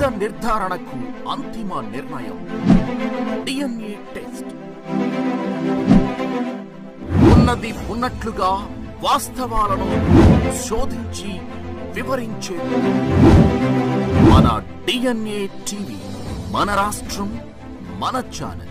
నిజ నిర్ధారణకు అంతిమ నిర్ణయం డిఎన్ఏ టెస్ట్. ఉన్నది ఉన్నట్లుగా వాస్తవాలను శోధించి వివరించే మన డిఎన్ఏ టీవీ, మన రాష్ట్రం, మన ఛానల్.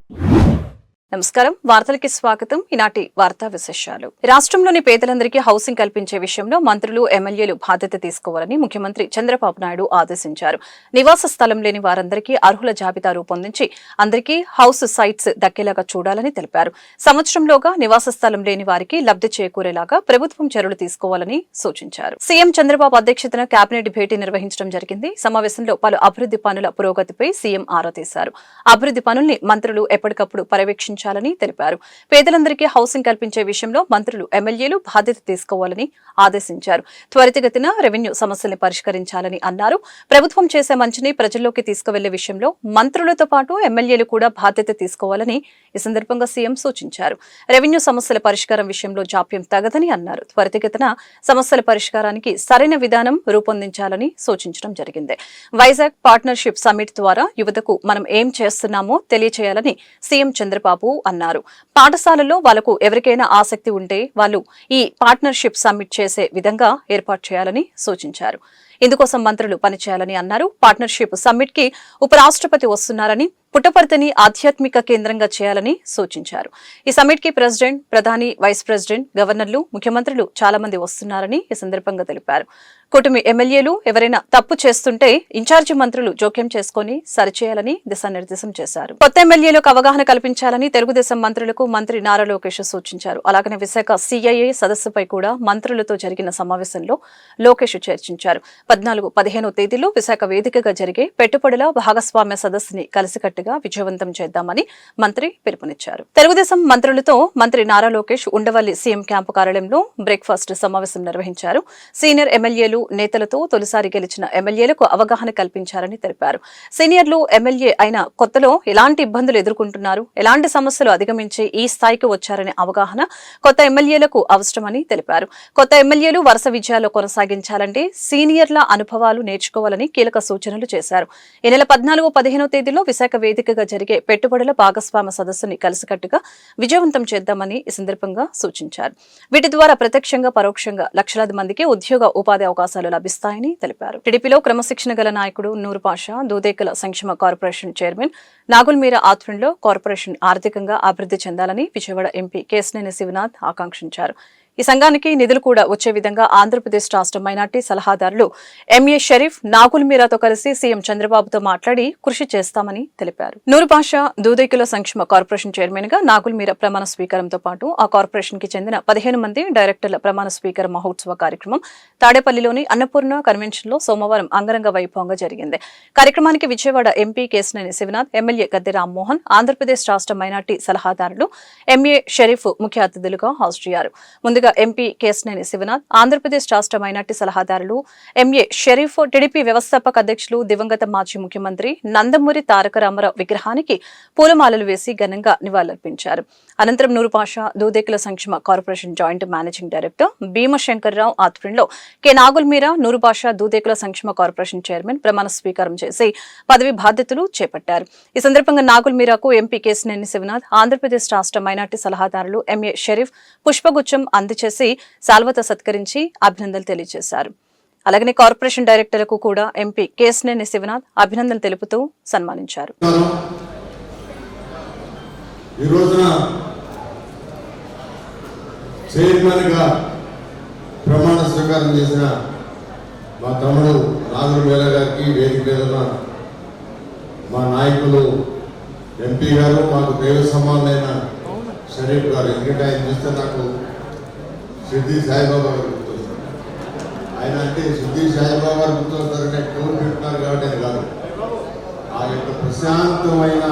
నమస్కారం, వార్తలకి స్వాగతం. ఈనాటి వార్తా విశేషాలు. రాష్ట్రంలోని పేదలందరికీ హౌసింగ్ కల్పించే విషయంలో మంత్రులు, ఎమ్మెల్యేలు బాధ్యత తీసుకోవాలని ముఖ్యమంత్రి చంద్రబాబు నాయుడు ఆదేశించారు. నివాస స్థలం లేని వారందరికీ అర్హుల జాబితా రూపొందించి అందరికీ హౌస్ సైట్స్ దక్కేలాగా చూడాలని తెలిపారు. సంవత్సరంలోగా నివాస స్థలం లేని వారికి లబ్ధి చేకూరేలాగా ప్రభుత్వం చర్యలు తీసుకోవాలని సూచించారు. సీఎం చంద్రబాబు అధ్యక్షతన కేబినెట్ భేటీ నిర్వహించడం జరిగింది. సమావేశంలో పలు అభివృద్ధి పనుల పురోగతిపై సీఎం ఆరా తీశారు. అభివృద్ధి పనుల్ని మంత్రులు ఎప్పటికప్పుడు పర్యవేక్షించారు తెలిపారు. పేదలందరికీ హౌసింగ్ కల్పించే విషయంలో మంత్రులు, ఎమ్మెల్యేలు బాధ్యత తీసుకోవాలని ఆదేశించారు. త్వరితగతిన రెవెన్యూ సమస్యల్ని పరిష్కరించాలని అన్నారు. ప్రభుత్వం చేసే మంచిని ప్రజల్లోకి తీసుకువెళ్లే విషయంలో మంత్రులతో పాటు ఎమ్మెల్యేలు కూడా బాధ్యత తీసుకోవాలని ఈ సందర్భంగా సీఎం సూచించారు. రెవెన్యూ సమస్యల పరిష్కారం విషయంలో జాప్యం తగదని అన్నారు. త్వరితగతిన సమస్యల పరిష్కారానికి సరైన విధానం రూపొందించాలని సూచించడం జరిగింది. వైజాగ్ పార్ట్నర్షిప్ సమ్మిట్ ద్వారా యువతకు మనం ఏం చేస్తున్నామో తెలియచేయాలని సీఎం చంద్రబాబు అన్నారు. పాఠశాలల్లో వాళ్లకు ఎవరికైనా ఆసక్తి ఉంటే వాళ్ళు ఈ పార్ట్నర్షిప్ సమ్మిట్ చేసే విధంగా ఏర్పాటు చేయాలని సూచించారు. ఇందుకోసం మంత్రులు పనిచేయాలని అన్నారు. పార్ట్నర్షిప్ సమ్మిట్ కి ఉపరాష్ట్రపతి వస్తున్నారని, పుట్టపర్తిని ఆధ్యాత్మిక కేంద్రంగా చేయాలని సూచించారు. ఈ సమ్మిట్ కి ప్రెసిడెంట్, ప్రధాని, వైస్ ప్రెసిడెంట్, గవర్నర్లు, ముఖ్యమంత్రులు చాలా మంది వస్తున్నారని ఈ సందర్భంగా తెలిపారు. కూటమి ఎమ్మెల్యేలు ఎవరైనా తప్పు చేస్తుంటే ఇన్ఛార్జి మంత్రులు జోక్యం చేసుకుని సరిచేయాలని దిశానిర్దేశం చేశారు. కొత్త ఎమ్మెల్యేలకు అవగాహన కల్పించాలని తెలుగుదేశం మంత్రులకు మంత్రి నారా లోకేష్ సూచించారు. అలాగనే విశాఖ సిఐఏ సదస్సుపై కూడా మంత్రులతో జరిగిన సమావేశంలో లోకేష్ చర్చించారు. 14, 15 తేదీలో విశాఖ వేదికగా జరిగే పెట్టుబడుల భాగస్వామ్య సదస్సుని కలిసికట్టుగా విజయవంతం చేద్దామని మంత్రి పిలుపునిచ్చారు. తెలుగుదేశం మంత్రులతో మంత్రి నారా లోకేష్ ఉండవల్లి సీఎం క్యాంపు కార్యాలయంలో బ్రేక్ఫాస్ట్ సమావేశం నిర్వహించారు. సీనియర్ ఎమ్మెల్యేలు, నేతలతో తొలిసారి గెలిచిన ఎమ్మెల్యేలకు అవగాహన కల్పించారని తెలిపారు. సీనియర్లు ఎమ్మెల్యే అయిన కొత్తలో ఎలాంటి ఇబ్బందులు ఎదుర్కొంటున్నారు, ఎలాంటి సమస్యలు అధిగమించి ఈ స్థాయికి వచ్చారనే అవగాహన కొత్త ఎమ్మెల్యేలకు అవసరమని తెలిపారు. కొత్త ఎమ్మెల్యేలు వరుస విజయాలు కొనసాగించాలంటే సీనియర్ల అనుభవాలు నేర్చుకోవాలని కీలక సూచనలు చేశారు. ఈ నెల 14, 15 తేదీలో విశాఖ వేదికగా జరిగే పెట్టుబడుల భాగస్వామ్య సదస్సుని కలిసికట్టుగా విజయవంతం చేద్దామని ఈ సందర్భంగా సూచించారు. వీటి ద్వారా ప్రత్యక్షంగా, పరోక్షంగా లక్షలాది మందికి ఉద్యోగ, ఉపాధి అవకాశాలు లభిస్తాయని తెలిపారు. టీడీపీలో క్రమశిక్షణ గల నాయకుడు నూరు పాషా, దూదేకల సంక్షేమ కార్పొరేషన్ చైర్మన్ నాగుల్ మీరా ఆధ్వర్యంలో కార్పొరేషన్ ఆర్థికంగా అభివృద్ధి చెందాలని విజయవాడ ఎంపీ కేశినేని శివనాథ్ ఆకాంక్షించారు. ఈ సంఘానికి నిధులు కూడా వచ్చే విధంగా ఆంధ్రప్రదేశ్ రాష్ట్ర మైనార్టీ సలహాదారులు ఎంఏ షరీఫ్, నాగుల్ మీరాతో కలిసి సీఎం చంద్రబాబుతో మాట్లాడి కృషి చేస్తామని తెలిపారు. నూరు పాషా దూదేకుల సంక్షేమ కార్పొరేషన్ చైర్మన్ గా నాగుల్ మీరా ప్రమాణ స్వీకారంతో పాటు ఆ కార్పొరేషన్ కి చెందిన 15 మంది డైరెక్టర్ల ప్రమాణ స్వీకార మహోత్సవ కార్యక్రమం తాడేపల్లిలోని అన్నపూర్ణ కన్వెన్షన్ లో సోమవారం అంగరంగ వైభవంగా జరిగింది. కార్యక్రమానికి విజయవాడ ఎంపీ కేశినేని శివనాథ్, ఎమ్మెల్యే గద్దె రామ్మోహన్, ఆంధ్రప్రదేశ్ రాష్ట్ర మైనార్టీ సలహాదారులు ఎంఏ షరీఫ్ ముఖ్య అతిథులుగా హాజరయ్యారు. ముందుగా ఎంపీ కేశినేని శివనాథ్, ఆంధ్రప్రదేశ్ రాష్ట్ర మైనార్టీ సలహాదారులు ఎంఏ షరీఫ్, టీడీపీ వ్యవస్థాపక అధ్యక్షులు దివంగత మాజీ ముఖ్యమంత్రి నందమూరి తారక రామారావు విగ్రహానికి పూలమాలలు వేసి ఘనంగా నివాళులర్పించారు. అనంతరం నూరు పాషా దూదేకుల సంక్షేమ corporation joint managing director Bhimashankarrao ఆధ్వర్యంలో కె నాగుల్ మీరా, నూరు పాషా దూదేకుల సంక్షేమ కార్పొరేషన్ చైర్మన్ ప్రమాణ స్వీకారం చేసి పదవి బాధ్యతలు చేపట్టారు. ఈ సందర్భంగా నాగుల్ మీరాకు ఎంపీ కేశినేని శివనాథ్, ఆంధ్రప్రదేశ్ రాష్ట్ర మైనార్టీ సలహాదారులు ఎంఏ షరీఫ్ పుష్పగుచ్చం అందచేసి సాల్వతో సత్కరించి అభినందనలు తెలియజేశారు. అలాగనే కార్పొరేషన్ డైరెక్టర్లకు కూడా ఎంపీ కేశినేని శివనాథ్ అభినందనలు తెలుపుతూ సన్మానించారు. ప్రమాణ స్వీకారం చేసిన మా తమ్ముడు నాగుల్ మీరా గారికి, వేదిక మీద ఉన్న మా నాయకులు ఎంపీ గారు, మాకు దైవ సమానులైన షరీఫ్ గారు, ఎందుకంటే ఆయన చూస్తే నాకు సిద్ధి సాయిబాబా గారు గుర్తొస్తారు. ఆయన అంటే సిద్ధి సాయిబాబా గారు గుర్తొస్తారంటే టూర్ పెట్టున్నారు కాబట్టి అది కాదు. ఆ యొక్క ప్రశాంతమైన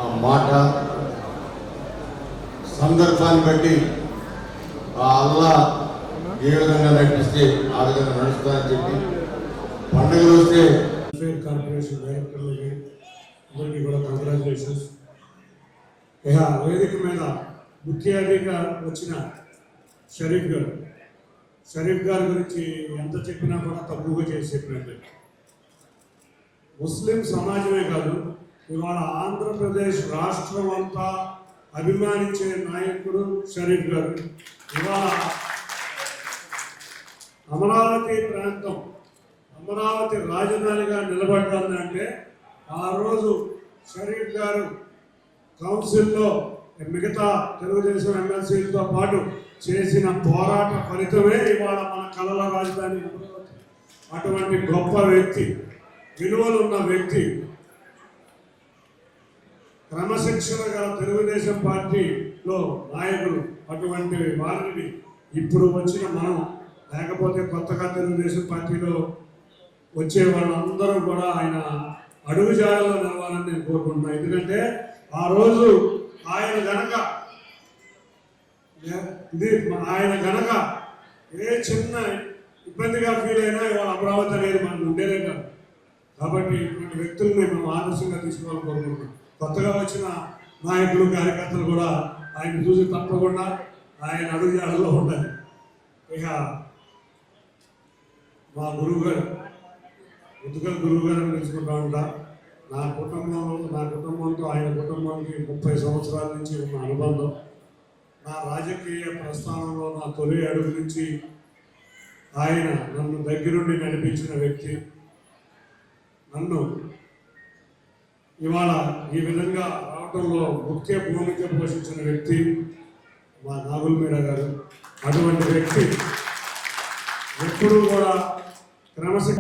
ఆ మాట, సందర్భాన్ని బట్టి ఆ అల్లా ఏ విధంగా నడిపిస్తే ఆ విధంగా నడుస్తానని చెప్పి పండుగలు వస్తే కార్పొరేషన్ డైరెక్టర్లకి అందరికీ కూడా కంగ్రాచులేషన్స్. ఇక వేదిక మీద ముఖ్య అతిథిగా వచ్చిన షరీఫ్ గారి గురించి ఎంత చెప్పినా కూడా తక్కువగా చేసి చెప్పినట్టు. ముస్లిం సమాజమే కాదు, ఇవాళ ఆంధ్రప్రదేశ్ రాష్ట్రం అంతా అభిమానించే నాయకుడు షరీఫ్ గారు. ఇవాళ అమరావతి ప్రాంతం అమరావతి రాజధానిగా నిలబడ్డానంటే ఆ రోజు షరీఫ్ గారు కౌన్సిల్లో మిగతా తెలుగుదేశం ఎమ్మెల్సీలతో పాటు చేసిన పోరాట ఫలితమే ఇవాళ మన కళల రాజధాని అమరావతి. అటువంటి గొప్ప వ్యక్తి, విలువలున్న వ్యక్తి, క్రమశిక్షణ గల తెలుగుదేశం పార్టీలో నాయకులు, అటువంటి వారిని ఇప్పుడు వచ్చిన మనం, లేకపోతే కొత్తగా తెలుగుదేశం పార్టీలో వచ్చే వాళ్ళందరూ కూడా ఆయన అడుగుజాడలో నిలవాలని నేను కోరుకుంటున్నాను. ఎందుకంటే ఆ రోజు ఆయన గనక ఏ చిన్న ఇబ్బందిగా ఫీల్ అయినా ఇవాళ అమరావతి అనేది మనకు ఉండేదే కాదు. కాబట్టి ఇటువంటి వ్యక్తుల్ని మనం ఆదర్శంగా తీసుకోవాలని కోరుకుంటున్నాం. కొత్తగా వచ్చిన నాయకులు, కార్యకర్తలు కూడా ఆయన చూసి తప్పకుండా ఆయన అడుగుజాడలో ఉండాలి. ఇక మా గురువు గారు, ముద్దుగల గురువు గారిని తెలుసుకుంటా ఉంటా. నా కుటుంబంతో ఆయన కుటుంబానికి 30 సంవత్సరాల నుంచి ఉన్న అనుబంధం, నా రాజకీయ ప్రస్థానంలో నా తొలి అడుగు నుంచి ఆయన నన్ను దగ్గరుండి నడిపించిన వ్యక్తి, నన్ను ఇవాళ ఈ విధంగా రావడంలో ముఖ్య భూమిక పోషించిన వ్యక్తి మా నాగుల్ మీరా గారు. అటువంటి వ్యక్తి ఎప్పుడూ కూడా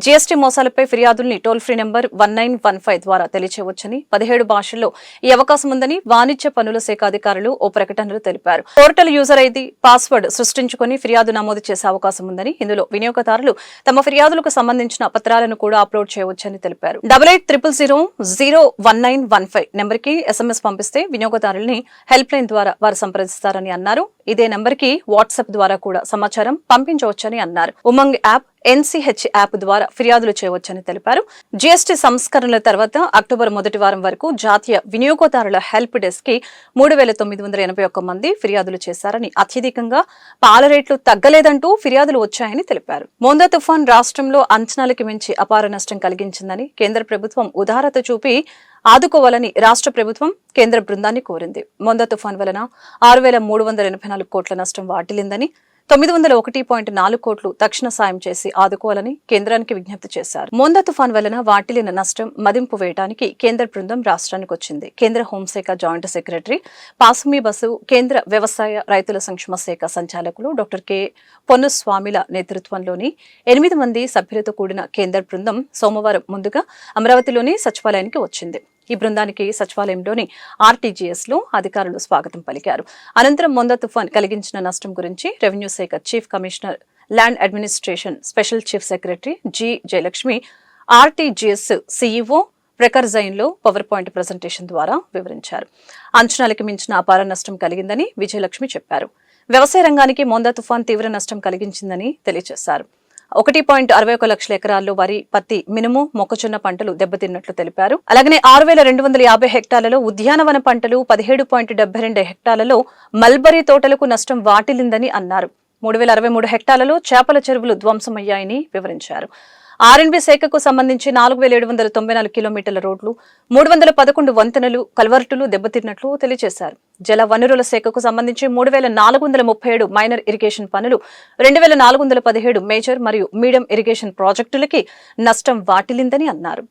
జీఎస్టీ మోసాలపై ఫిర్యాదుల్ని టోల్ ఫ్రీ నెంబర్ 1915 ద్వారా తెలియచేయవచ్చని 17 భాషల్లో ఈ అవకాశం ఉందని వాణిజ్య పన్నుల శాఖ అధికారులు ఓ ప్రకటనలో తెలిపారు. పోర్టల్ యూజర్ ఐడి, పాస్వర్డ్ సృష్టించుకుని ఫిర్యాదు నమోదు చేసే అవకాశం ఉందని, ఇందులో వినియోగదారులు తమ ఫిర్యాదులకు సంబంధించిన పత్రాలను కూడా అప్లోడ్ చేయవచ్చని తెలిపారు. 8800011915 నెంబర్కి SMS పంపిస్తే వినియోగదారుల్ని హెల్ప్ లైన్ ద్వారా వారు సంప్రదిస్తారని అన్నారు. ఇదే నెంబర్కి వాట్సాప్ ద్వారా కూడా సమాచారం పంపించవచ్చని అన్నారు. ఉమంగ్ యాప్, NCH యాప్ ద్వారా ఫిర్యాదులు చేయవచ్చని తెలిపారు. జీఎస్టీ సంస్కరణల తర్వాత అక్టోబర్ మొదటి వారం వరకు జాతీయ వినియోగదారుల హెల్ప్ డెస్క్ కి 3981 మంది ఫిర్యాదులు చేశారని, అత్యధికంగా పాల రేట్లు తగ్గలేదంటూ ఫిర్యాదులు వచ్చాయని తెలిపారు. మోందా తుఫాన్ రాష్ట్రంలో అంచనాలకి మించి అపార నష్టం కలిగించిందని, కేంద్ర ప్రభుత్వం ఉదారత చూపి ఆదుకోవాలని రాష్ట్ర ప్రభుత్వం కేంద్ర బృందాన్ని కోరింది. మోందా తుఫాన్ వలన 6384 కోట్ల నష్టం వాటిల్లిందని, 901.4 కోట్లు తక్షణ సాయం చేసి ఆదుకోవాలని కేంద్రానికి విజ్ఞప్తి చేశారు. మోందా తుఫాన్ వలన వాటిల్లిన నష్టం మదింపు వేయడానికి కేంద్ర బృందం రాష్ట్రానికి వచ్చింది. కేంద్ర హోంశాఖ జాయింట్ సెక్రటరీ పాసుమి బసు, కేంద్ర వ్యవసాయ రైతుల సంక్షేమ శాఖ సంచాలకులు డాక్టర్ కె పొన్నుస్వామిల నేతృత్వంలోని 8 మంది సభ్యులతో కూడిన కేంద్ర బృందం సోమవారం ముందుగా అమరావతిలోని సచివాలయానికి వచ్చింది. ఈ బృందానికి సచివాలయంలోని RTGS లో అధికారులు స్వాగతం పలికారు. అనంతరం మోందా తుఫాన్ కలిగించిన నష్టం గురించి రెవెన్యూ శాఖ chief commissioner, land administration special chief secretary G Jayalakshmi, RTGS CEO Prakhar జైన్లో పవర్ పాయింట్ ప్రజెంటేషన్ ద్వారా వివరించారు. అంచనాలకు మించిన అపార నష్టం కలిగిందని విజయలక్ష్మి చెప్పారు. వ్యవసాయ రంగానికి మోందా తుఫాన్ తీవ్ర నష్టం కలిగించిందని తెలియజేశారు. 1.61 లక్షల ఎకరాల్లో వరి, పత్తి, మినుము, మొక్కజొన్న పంటలు దెబ్బతిన్నట్లు తెలిపారు. అలాగనే 6250 హెక్టార్లలో ఉద్యానవన పంటలు, 17.72 హెక్టార్లలో మల్బరీ తోటలకు నష్టం వాటిల్లిందని అన్నారు. 3063 హెక్టార్లలో చేపల చెరువులు ధ్వంసమయ్యాయని వివరించారు. R&B శాఖకు సంబంధించి 4794 కిలోమీటర్ల రోడ్లు, 311 వంతెనలు, కల్వర్టులు దెబ్బతిన్నట్లు తెలియజేశారు. జల వనరుల శాఖకు సంబంధించి 3437 మైనర్ ఇరిగేషన్ పనులు, 2417 మేజర్ మరియు మీడియం ఇరిగేషన్ ప్రాజెక్టులకి నష్టం వాటిల్లిందని అన్నారు.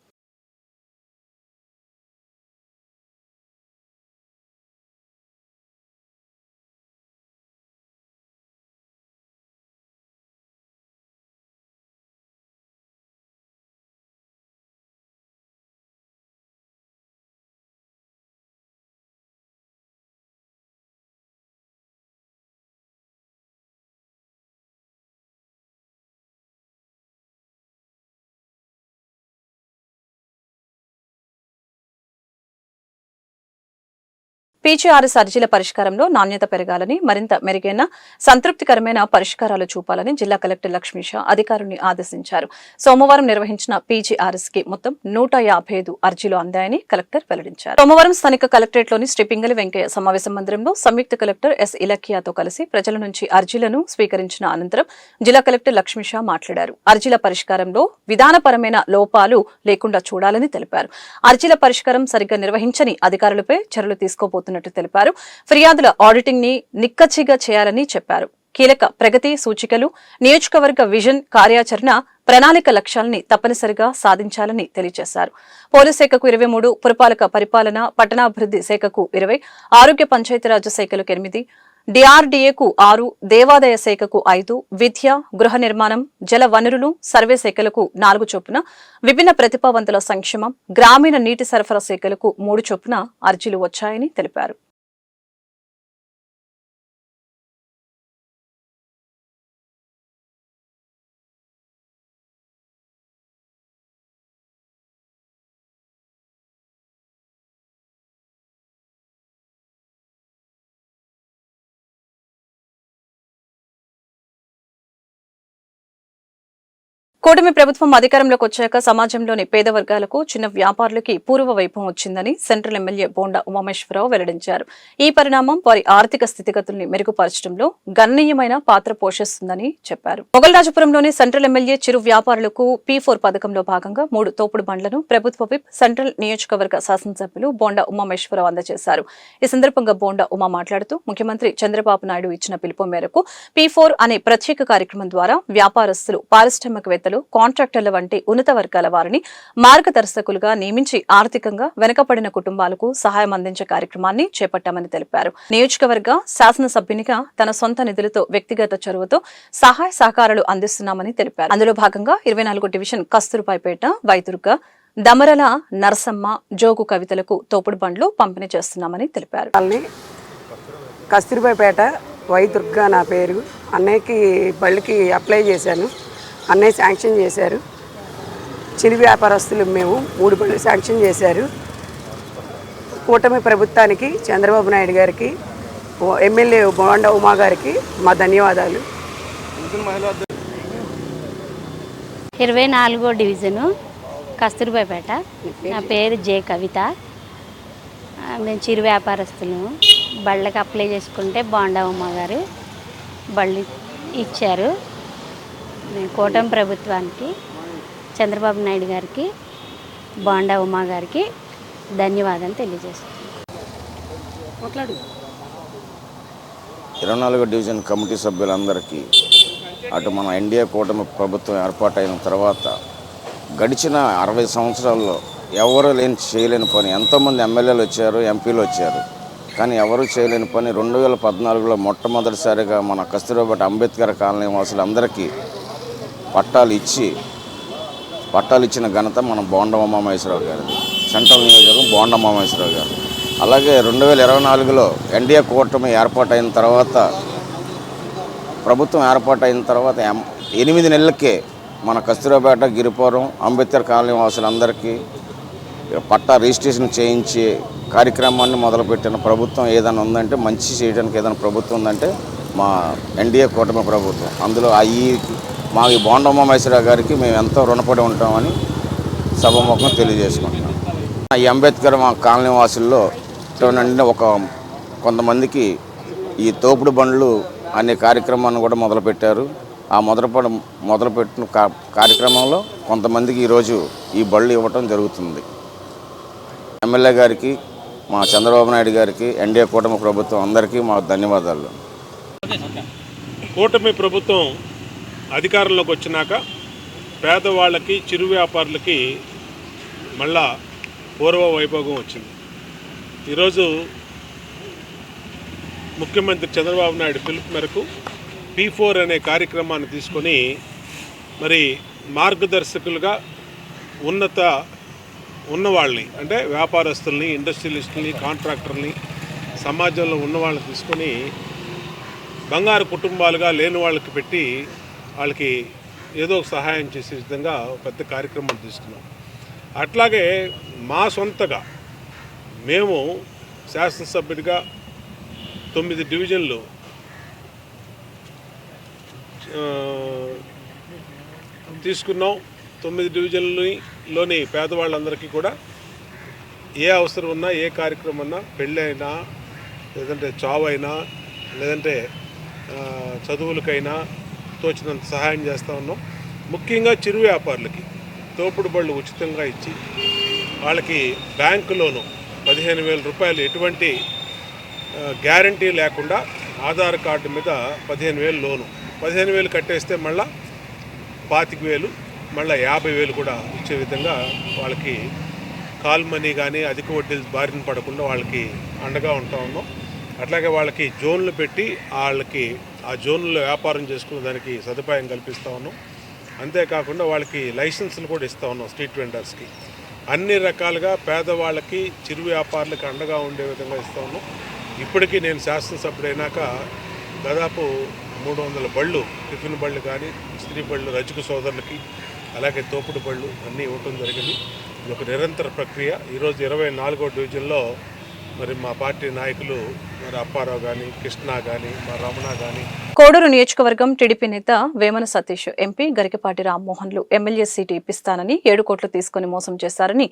పీజీఆర్ఎస్ అర్జీల పరిష్కారంలో నాణ్యత పెరగాలని, మరింత మెరుగైన సంతృప్తికరమైన పరిష్కారాలు చూపాలని జిల్లా కలెక్టర్ లక్ష్మీష అధికారులను ఆదేశించారు. సోమవారం నిర్వహించిన పీజీఆర్ఎస్ కి మొత్తం 155 అర్జీలు అందాయని కలెక్టర్ వెల్లడించారు. సోమవారం స్థానిక కలెక్టరేట్లోని శ్రీ పింగళి వెంకయ్య సమావేశ మందిరంలో సంయుక్త కలెక్టర్ ఎస్ ఇలకియాతో కలిసి ప్రజల నుంచి అర్జీలను స్వీకరించిన అనంతరం జిల్లా కలెక్టర్ లక్ష్మీష మాట్లాడారు. అర్జీల పరిష్కారంలో విధానపరమైన లోపాలు లేకుండా చూడాలని తెలిపారు. అర్జీల పరిష్కారం సరిగ్గా నిర్వహించని అధికారులపై చర్యలు తీసుకోబోతున్నారు తెలిపారు. ఫిర్యాదుల ఆడిటింగ్ ని నిక్కచ్చిగా చేయాలని చెప్పారు. కీలక ప్రగతి సూచికలు, నియోజకవర్గ విజన్ కార్యాచరణ ప్రణాళిక లక్ష్యాలని తప్పనిసరిగా సాధించాలని తెలియజేశారు. పోలీస్ శాఖకు 23, పురపాలక పరిపాలన పట్టణాభివృద్ధి శాఖకు 20, ఆరోగ్య పంచాయతీరాజ్ శాఖలకు 8, డిఆర్డీఏకు 6, దేవాదాయ శాఖకు 5, విద్య, గృహ నిర్మాణం, జల వనరులు, సర్వే శాఖలకు 4 చొప్పున, విభిన్న ప్రతిభావంతుల సంక్షేమం, గ్రామీణ నీటి సరఫరా శాఖలకు 3 చొప్పున అర్జీలు వచ్చాయని తెలిపారు. కూటమి ప్రభుత్వం అధికారంలోకి వచ్చాక సమాజంలోని పేద వర్గాలకు, చిన్న వ్యాపారులకి పూర్వ వైభవం వచ్చిందని సెంట్రల్ ఎమ్మెల్యే బోండా ఉమామేశ్వరరావు వెల్లడించారు. ఈ పరిణామం వారి ఆర్థిక స్థితిగతుల్ని మెరుగుపరచడంలో గణనీయమైన పాత్ర పోషిస్తుందని చెప్పారు. మొగల్రాజపురంలోని సెంట్రల్ ఎమ్మెల్యే చిరు వ్యాపారులకు P4 పథకంలో భాగంగా 3 తోపుడు బండ్లను ప్రభుత్వ విప్ సెంట్రల్ నియోజకవర్గ శాసనసభ్యులు బోండా ఉమామేశ్వరరావు అందజేశారు. ఈ సందర్భంగా బోండా ఉమా మాట్లాడుతూ ముఖ్యమంత్రి చంద్రబాబు నాయుడు ఇచ్చిన పిలుపు మేరకు P4 అనే ప్రత్యేక కార్యక్రమం ద్వారా వ్యాపారస్తులు, పారిశ్రామికవేత్తలు, కాంట్రాక్టర్ల వంటి ఉన్నత వర్గాల వారిని మార్గదర్శకులుగా నియమించి ఆర్థికంగా వెనుకబడిన కుటుంబాలకు సహాయం అందించే కార్యక్రమాన్ని చేపట్టామని తెలిపారు. నియోజకవర్గ శాసనసభ్యునిగా తన సొంత నిధులతో వ్యక్తిగత చొరవతో సహాయ సహకారాలు అందిస్తున్నామని తెలిపారు. అందులో భాగంగా 24 డివిజన్ కస్తూర్బాయిపేట, వైదుర్గ, దమరల నరసమ్మ, జోగు కవితలకు తోపుడు బండ్లు పంపిణీ చేస్తున్నామని తెలిపారు. కస్తూర్బాయిపేట వైదుర్గ నా పేరు. అన్నయ్యకి బళ్ళకి అప్లై చేశాను. అన్నయ్య శాంక్షన్ చేశారు. చిరు వ్యాపారస్తులు మేము 3 బళ్ళు శాంక్షన్ చేశారు. కూటమి ప్రభుత్వానికి, చంద్రబాబు నాయుడు గారికి, ఎమ్మెల్యే బోండా ఉమా గారికి మా ధన్యవాదాలు. 24వ డివిజను కస్తూర్బాయిపేట. నా పేరు జే కవిత. మేము చిరు వ్యాపారస్తులు. బళ్ళకి అప్లై చేసుకుంటే బోండా ఉమా గారు బళ్ళు ఇచ్చారు. కూటమి ప్రభుత్వానికి, చంద్రబాబు నాయుడు గారికి, బోండా ఉమా గారికి ధన్యవాదాలు తెలియజేస్తున్నాను. 24వ డివిజన్ కమిటీ సభ్యులందరికీ, అటు మన ఎన్డీఏ కూటమి ప్రభుత్వం ఏర్పాటైన తర్వాత గడిచిన 60 సంవత్సరాల్లో ఎవరు చేయలేని పని, ఎంతోమంది ఎమ్మెల్యేలు వచ్చారు, ఎంపీలు వచ్చారు, కానీ ఎవరు చేయలేని పని 2014లో మొట్టమొదటిసారిగా మన కస్తూర్బాయిపేట అంబేద్కర్ కాలనీ వాసులందరికీ పట్టాలు ఇచ్చిన ఘనత మన బోండా ఉమామేశ్వరరావు గారిది. సెంట్రల్ నియోజకవర్గం బోండా ఉమామేశ్వరరావు గారు. అలాగే 2024లో ఎన్డీఏ కూటమి ఏర్పాటైన తర్వాత, ప్రభుత్వం ఏర్పాటైన తర్వాత 8 నెలలకే మన కస్తూర్బాయిపేట, గిరిపురం, అంబేద్కర్ కాలనీ వాసులందరికీ పట్టా రిజిస్ట్రేషన్ చేయించే కార్యక్రమాన్ని మొదలుపెట్టిన ప్రభుత్వం ఏదైనా ఉందంటే, మంచి చేయడానికి ఏదైనా ప్రభుత్వం ఉందంటే మా ఎన్డీఏ కూటమి ప్రభుత్వం. అందులో మా ఈ బోండా ఉమామేశ్వరరావు గారికి మేము ఎంతో రుణపడి ఉంటామని సభాముఖంగా తెలియజేసుకుంటున్నాం. ఈ అంబేద్కర్ మా కాలనీ వాసుల్లో కొంతమందికి ఈ తోపుడు బండ్లు అనే కార్యక్రమాన్ని కూడా మొదలుపెట్టారు. ఆ మొదలుపెట్టిన కార్యక్రమంలో కొంతమందికి ఈరోజు ఈ బళ్ళు ఇవ్వటం జరుగుతుంది. ఎమ్మెల్యే గారికి, మా చంద్రబాబు నాయుడు గారికి, ఎన్డీఏ కూటమి ప్రభుత్వం అందరికీ మా ధన్యవాదాలు. కూటమి ప్రభుత్వం అధికారంలోకి వచ్చినాక పేదవాళ్ళకి, చిరు వ్యాపారులకి మళ్ళా పూర్వ వైభోగం వచ్చింది. ఈరోజు ముఖ్యమంత్రి చంద్రబాబు నాయుడు పిలుపు మేరకు P4 అనే కార్యక్రమాన్ని తీసుకొని మరి మార్గదర్శకులుగా ఉన్నవాళ్ళని, అంటే వ్యాపారస్తుల్ని, ఇండస్ట్రియలిస్టుల్ని, కాంట్రాక్టర్ని, సమాజంలో ఉన్నవాళ్ళని తీసుకొని బంగారు కుటుంబాలుగా లేని వాళ్ళకి పెట్టి వాళ్ళకి ఏదో సహాయం చేసే విధంగా పెద్ద కార్యక్రమం తీసుకున్నాం. అట్లాగే మా సొంతగా మేము శాసనసభ్యుడిగా 9 డివిజన్లు తీసుకున్నాం. 9 డివిజన్లోని పేదవాళ్ళందరికీ కూడా ఏ అవసరం ఉన్నా, ఏ కార్యక్రమం ఉన్నా, పెళ్ళైనా, లేదంటే చావైనా, లేదంటే చదువులకైనా తోచినంత సహాయం చేస్తూ ఉన్నాం. ముఖ్యంగా చిరు వ్యాపారులకి తోపుడు బళ్ళు ఉచితంగా ఇచ్చి వాళ్ళకి బ్యాంకు లోను 15,000 రూపాయలు ఎటువంటి గ్యారంటీ లేకుండా ఆధార్ కార్డు మీద 15,000 లోను, 15,000 కట్టేస్తే మళ్ళీ 25,000, మళ్ళీ 50,000 కూడా ఇచ్చే విధంగా వాళ్ళకి కాల్ మనీ కానీ అధిక వడ్డీలు బారిన పడకుండా వాళ్ళకి అండగా ఉంటా ఉన్నాం. అట్లాగే వాళ్ళకి జోన్లు పెట్టి వాళ్ళకి ఆ జోన్లో వ్యాపారం చేసుకునే దానికి సదుపాయం కల్పిస్తూ ఉన్నాం. అంతేకాకుండా వాళ్ళకి లైసెన్సులు కూడా ఇస్తూ ఉన్నాం స్ట్రీట్ వెండర్స్కి. అన్ని రకాలుగా పేదవాళ్ళకి, చిరు వ్యాపారులకు అండగా ఉండే విధంగా ఇస్తూ ఉన్నాం. ఇప్పటికీ నేను శాసనసభ్యుడైనాక దాదాపు 300 బళ్ళు, టిఫిన్ బళ్ళు కానీ, ఇస్త్రీ బళ్ళు, రజకు సోదరులకి, అలాగే తోపుడు బళ్ళు అన్నీ ఇవ్వటం జరిగింది. ఇది ఒక నిరంతర ప్రక్రియ. ఈరోజు 24వ డివిజన్లో మరి మా పార్టీ నాయకులు మరి అప్పారావు కానీ, కృష్ణ కానీ, మా రమణ కానీ. కోడూరు నియోజకవర్గం టీడీపీ నేత వేమన సతీష్ ఎంపీ గరికపాటి రామ్మోహన్లు ఎమ్మెల్యే సీటు ఇప్పిస్తానని 7 కోట్లు తీసుకుని మోసం చేశారని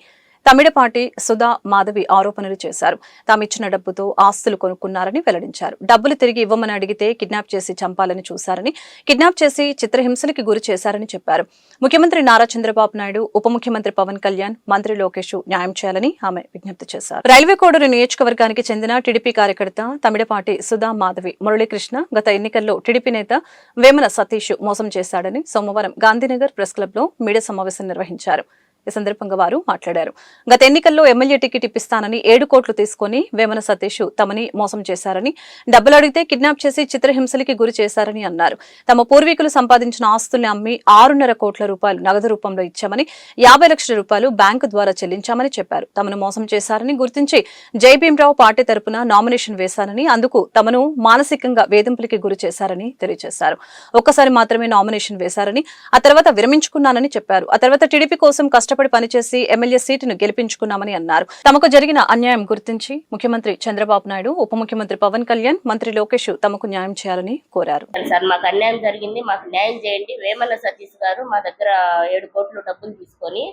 తమిళపాటి సుధా మాధవి ఆరోపణలు చేశారు. తామిచ్చిన డబ్బుతో ఆస్తులు కొనుక్కున్నారని వెల్లడించారు. డబ్బులు తిరిగి ఇవ్వమని అడిగితే కిడ్నాప్ చేసి చంపాలని చూశారని, కిడ్నాప్ చేసి చిత్రహింసలకి గురి చేశారని చెప్పారు. ముఖ్యమంత్రి నారా చంద్రబాబు నాయుడు, ఉప ముఖ్యమంత్రి పవన్ కళ్యాణ్, మంత్రి లోకేష్ న్యాయం చేయాలని ఆమె విజ్ఞప్తి చేశారు. రైల్వే కోడూరు నియోజకవర్గానికి చెందిన టీడీపీ కార్యకర్త తమిళపాటి సుధా మాధవి మురళీకృష్ణ గత ఎన్నికల్లో టీడీపీ నేత వేమన సతీష్ మోసం చేశాడని సోమవారం గాంధీనగర్ ప్రెస్ క్లబ్ లో మీడియా సమావేశం నిర్వహించారు. ఈ సందర్భంగా వారు మాట్లాడారు. గత ఎన్నికల్లో ఎమ్మెల్యే టికెట్ ఇప్పిస్తానని 7 కోట్లు తీసుకుని వేమన సతీష్ తమని మోసం చేశారని, డబ్బులు అడిగితే కిడ్నాప్ చేసి చిత్రహింసలకి గురి చేశారని అన్నారు. తమ పూర్వీకులు సంపాదించిన ఆస్తుల్ని అమ్మి 6.5 కోట్ల రూపాయలు నగదు రూపంలో ఇచ్చామని, 50 లక్షల రూపాయలు బ్యాంకు ద్వారా చెల్లించామని చెప్పారు. తమను మోసం చేశారని గుర్తించి జై భీమరావు పార్టీ తరపున నామినేషన్ వేశానని, అందుకు తమను మానసికంగా వేధింపులకి గురి చేశారని తెలియజేశారు. ఒక్కసారి మాత్రమే నామినేషన్ వేశారని, ఆ తర్వాత విరమించుకున్నానని చెప్పారు. ఆ తర్వాత టీడీపీ కోసం కష్టపడి పనిచేసి ఎమ్మెల్యే సీటును గెలిపించుకున్నామని అన్నారు. తమకు జరిగిన అన్యాయం గుర్తించి ముఖ్యమంత్రి చంద్రబాబు నాయుడు, ఉప ముఖ్యమంత్రి పవన్ కళ్యాణ్, మంత్రి లోకేష్ తమకు న్యాయం చేయాలని కోరారు. సార్, మాకు అన్యాయం జరిగింది, మాకు న్యాయం చేయండి. వేమన సతీష్ గారు మా దగ్గర 7 కోట్లు డబ్బులు తీసుకొని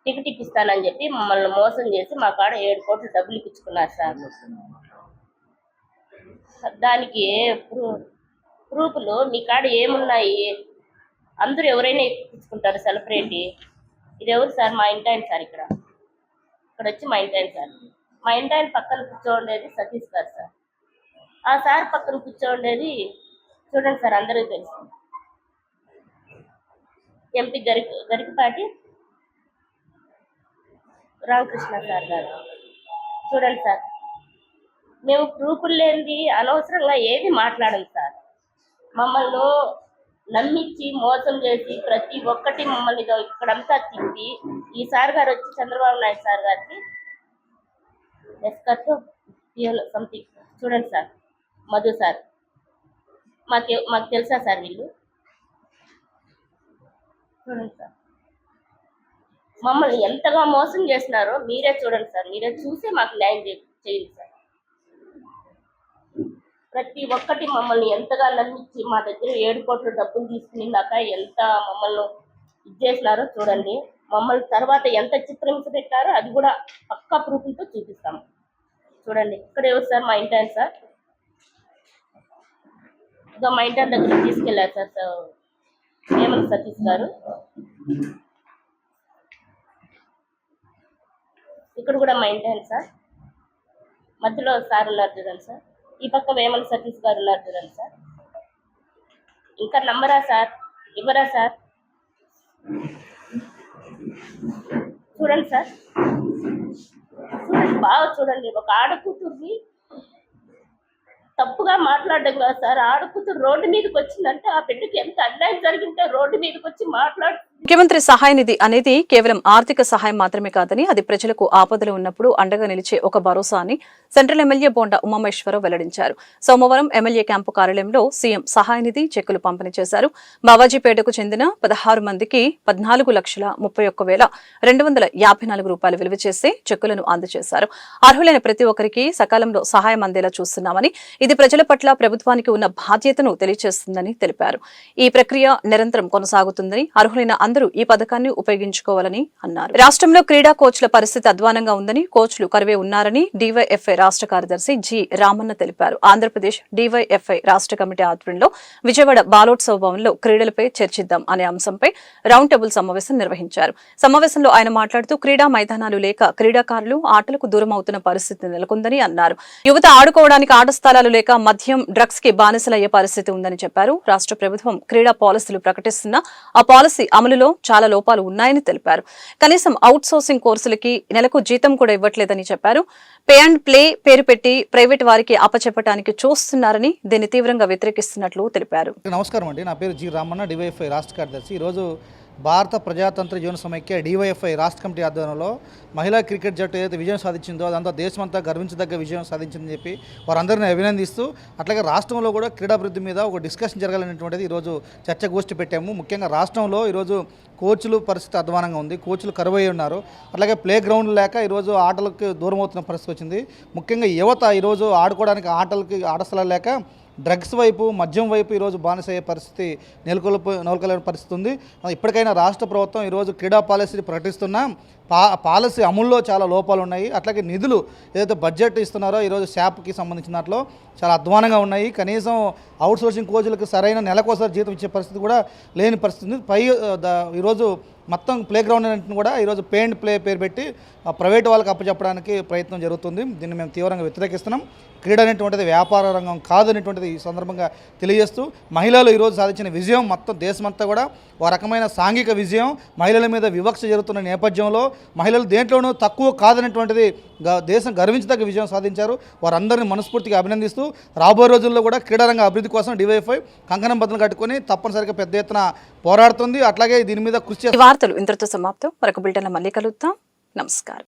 టికెట్ ఇప్పిస్తానని చెప్పి మమ్మల్ని మోసం చేసి మా కాడ 7 కోట్లు డబ్బులు ఇప్పించుకున్నారు సార్. దానికి ప్రూఫ్లు మీ కాడ ఏమున్నాయి? అందరూ ఎవరైనా ఇప్పించుకుంటారు సెలబ్రిటీ. ఇది ఎవరు సార్? మా ఇంటి ఆయన సార్. ఇక్కడ వచ్చి మా ఇంటి ఆయన సార్. మా ఇంటి ఆయన పక్కన కూర్చోండేది సతీష్ గారు సార్. ఆ సార్ పక్కన కూర్చోండేది చూడండి సార్, అందరికీ తెలుసు, ఎంపీ గరికపాటి రామకృష్ణ సార్ గారు. చూడండి సార్, మేము ప్రూఫ్లు లేనిది అనవసరంగా ఏది మాట్లాడము సార్. మమ్మల్ని నమ్మించి మోసం చేసి ప్రతి ఒక్కటి మమ్మల్ని ఇక్కడంతా తిప్పి ఈ సార్ గారు వచ్చి చంద్రబాబు నాయుడు సార్ గారికి ఎస్కర్తో సంథింగ్ చూడండి సార్, మధు సార్, మాకు తెలుసా సార్ వీళ్ళు? చూడండి సార్, మమ్మల్ని ఎంతగా మోసం చేస్తున్నారో మీరే చూడండి సార్. మీరే చూసి మాకు న్యాయం చేయండి సార్. ప్రతి ఒక్కటి మమ్మల్ని ఎంతగా నమ్మించి మా దగ్గర 7 కోట్ల డబ్బులు తీసుకున్నాక ఎంత మమ్మల్ని ఇచ్చేసినారో చూడండి. మమ్మల్ని తర్వాత ఎంత చిత్రహింస పెట్టారో అది కూడా పక్కా ప్రూఫ్లతో చూపిస్తాము. చూడండి, ఇక్కడ ఎవరు సార్? మా ఇంటి ఆయన సార్. ఇంకా మా ఇంటి దగ్గర తీసుకెళ్ళారు సార్ వేమన సతీష్ గారు. ఇక్కడ కూడా మా ఇంటి ఆయన సార్. మధ్యలో సార్ ఉన్నారు చూడండి సార్. ఈ పక్క వేమన సతీష్ గారు ఉన్నారు చూడండి సార్. ఇంకా నమ్మరా సార్? ఇవ్వరా సార్? చూడండి సార్, చూడండి, బాగా చూడండి. ఒక ఆడకూతుర్ని తప్పుగా మాట్లాడడం కాదు సార్. ఆడకూతురు రోడ్డు మీదకి వచ్చిందంటే ఆ బిడ్డకి ఎంత అన్యాయం జరిగింటే రోడ్డు మీదకి వచ్చి మాట్లాడుతుంది. ముఖ్యమంత్రి సహాయ నిధి అనేది కేవలం ఆర్థిక సహాయం మాత్రమే కాదని అది ప్రజలకు ఆపదలు ఉన్నప్పుడు అండగా నిలిచే ఒక భరోసా అని సెంట్రల్ ఎమ్మెల్యే బోండా ఉమామేశ్వరరావు వెల్లడించారు. సోమవారం ఎమ్మెల్యే క్యాంపు కార్యాలయంలో సీఎం సహాయ నిధి చెక్కులు పంపిణీ చేశారు. బావాజీపేటకు చెందిన 16 మందికి 14,31,254 రూపాయలు విలువ చేసే చెక్కులను అందజేశారు. అర్హులైన ప్రతి ఒక్కరికి సకాలంలో సహాయం అందేలా చూస్తున్నామని, ఇది ప్రజల పట్ల ప్రభుత్వానికి ఉన్న బాధ్యతను తెలియజేస్తుందని తెలిపారు. ఈ ప్రక్రియ నిరంతరం కొనసాగుతుందని, అర్హులైన అందరూ ఈ పథకాన్ని ఉపయోగించుకోవాలని అన్నారు. రాష్ట్రంలో క్రీడా కోచ్ల పరిస్థితి అధ్వానంగా ఉందని, కోచ్లు కరువే ఉన్నారని డీవైఎఫ్ఐ రాష్ట్ర కార్యదర్శి జి రామన్న తెలిపారు. ఆంధ్రప్రదేశ్ డీవైఎఫ్ఐ రాష్ట్ర కమిటీ ఆధ్వర్యంలో విజయవాడ బాలోత్సవ భవన్లో క్రీడలపై చర్చిద్దాం అనే అంశంపై రౌండ్ టేబుల్ సమావేశం నిర్వహించారు. సమావేశంలో ఆయన మాట్లాడుతూ క్రీడా మైదానాలు లేక క్రీడాకారులు ఆటలకు దూరం అవుతున్న పరిస్థితి నెలకొందని అన్నారు. యువత ఆడుకోవడానికి ఆట స్థలాలు లేక మద్యం, డ్రగ్స్ కి బానిసలయ్యే పరిస్థితి ఉందని చెప్పారు. రాష్ట్ర ప్రభుత్వం క్రీడా పాలసీలు ప్రకటిస్తున్నా ఆ పాలసీ అమలులో చాలా లోపాలు ఉన్నాయని తెలిపారు. కనీసం అవుట్ సోర్సింగ్ కోర్సులకి నెలకు జీతం కూడా ఇవ్వట్లేదని చెప్పారు. పే అండ్ ప్లే పేరు పెట్టి ప్రైవేట్ వారికి అప్పచెప్పడానికి చూస్తున్నారని, దీన్ని తీవ్రంగా వ్యతిరేకిస్తున్నట్లు తెలిపారు. నమస్కారం అండి, నా పేరు జి రామన్న, డివైఎఫ్ఐ రాష్ట్ర కార్యదర్శి. ఈరోజు భారత ప్రజాతంత్ర జీవన సమైక్య డివైఎఫ్ఐ రాష్ట్ర కమిటీ ఆధ్వర్యంలో మహిళా క్రికెట్ జట్టు ఏదైతే విజయం సాధించిందో అదంతా దేశమంతా గర్వించదగ్గ విజయం సాధించిందని చెప్పి వారందరినీ అభినందిస్తూ, అట్లాగే రాష్ట్రంలో కూడా క్రీడాభివృద్ధి మీద ఒక డిస్కషన్ జరగాలనేటువంటిది ఈరోజు చర్చగోష్ఠి పెట్టాము. ముఖ్యంగా రాష్ట్రంలో ఈరోజు కోచ్లు పరిస్థితి అధ్వానంగా ఉంది, కోచ్లు కరువై ఉన్నారు. అట్లాగే ప్లే గ్రౌండ్ లేక ఈరోజు ఆటలకు దూరం అవుతున్న పరిస్థితి వచ్చింది. ముఖ్యంగా యువత ఈరోజు ఆడుకోవడానికి ఆట స్థలాలు లేక డ్రగ్స్ వైపు, మద్యం వైపు ఈరోజు బానిస అయ్యే పరిస్థితి నెలకొల్పే పరిస్థితి ఉంది. ఇప్పటికైనా రాష్ట్ర ప్రభుత్వం ఈరోజు క్రీడా పాలసీని ప్రకటిస్తున్నా పాలసీ అమల్లో చాలా లోపాలు ఉన్నాయి. అట్లాగే నిధులు ఏదైతే బడ్జెట్ ఇస్తున్నారో ఈరోజు శాప్కి సంబంధించిన దాంట్లో చాలా అధ్వానంగా ఉన్నాయి. కనీసం అవుట్ సోర్సింగ్ కోచ్లకు సరైన నెలకోసారి జీతం ఇచ్చే పరిస్థితి కూడా లేని పరిస్థితి ఉంది. ఈరోజు మొత్తం ప్లే గ్రౌండ్ అన్నింటిని కూడా ఈరోజు పే అండ్ ప్లే పేరు పెట్టి ప్రైవేట్ వాళ్ళకి అప్పచెప్పడానికి ప్రయత్నం జరుగుతుంది. దీన్ని మేము తీవ్రంగా వ్యతిరేకిస్తున్నాం. క్రీడ అనేటువంటిది వ్యాపార రంగం కాదనేటువంటిది ఈ సందర్భంగా తెలియజేస్తూ, మహిళలు ఈరోజు సాధించిన విజయం మొత్తం దేశమంతా కూడా ఒక రకమైన సాంఘిక విజయం. మహిళల మీద వివక్ష జరుగుతున్న నేపథ్యంలో మహిళలు దేంట్లోనూ తక్కువ కాదనేటువంటిది దేశం గర్వించదగ్గ విజయం సాధించారు. వారందరినీ మనస్ఫూర్తిగా అభినందిస్తూ, రాబోయే రోజుల్లో కూడా క్రీడారంగ అభివృద్ధి కోసం డివైఎఫ్ఐ కంకణం బద్దలు కట్టుకొని తప్పనిసరిగా పెద్ద ఎత్తున పోరాడుతుంది. అట్లాగే దీని మీద కృషి. ఈ వార్తలు ఇంతటితో సమాప్తం. మరొక బులెటిన్లో మళ్ళీ కలుద్దాం. నమస్కారం.